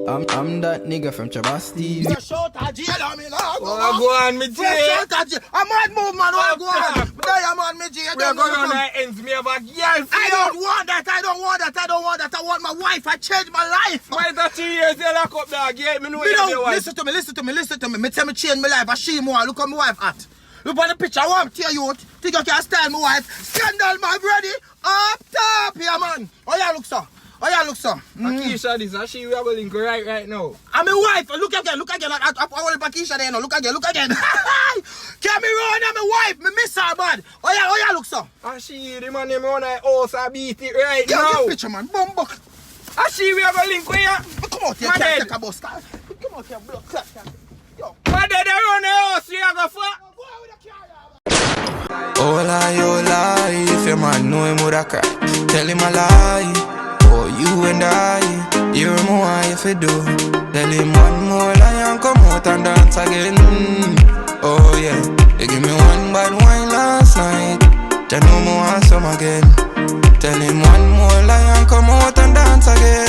I'm that nigga from Chabasti. Fresh out of jail, I mean, Go on, me G. fresh out of jail. I'm mad move, man. What go on? I'm on me, G. We are going on our ends. Me have a girl for I you. don't want that. I don't want that. I don't want that. I want my wife. I changed my life. Why is that 3 years you lock up, dog? Yeah, me know Me you have your don't wife. listen to me. Listen to me. Listen to me. Me tell me change my life. I see more. Look at my wife at. Look on the picture. I want to tell you. Think I can style my wife. Scandal, my ready. Up top here, man. Oh yeah, look so. Oh yeah, look so. Keisha, this is she we have a link right now. I'm my wife. Look again. Look again. I want to Keisha there now. Look again. Look again. Cameron, I'm my wife. Me miss her, man. Oh yeah, look so. And she, the man, them run her house and beat it right Yeah, now. get picture, man. Bumbuck. And she, we have a link with you. Come out here, Man, can't then. take a bus. Come out here, blood clot. Yo. But they run her house, you go for. Go out with the car. Oh lie, if your man know him woulda cry. Tell him a lie, oh you and I. Hear him why if you do. Tell him one more lie and come out and dance again. Oh yeah, you give me one bad wine last night. Tell him I want some again. Tell him one more lie and come out and dance again.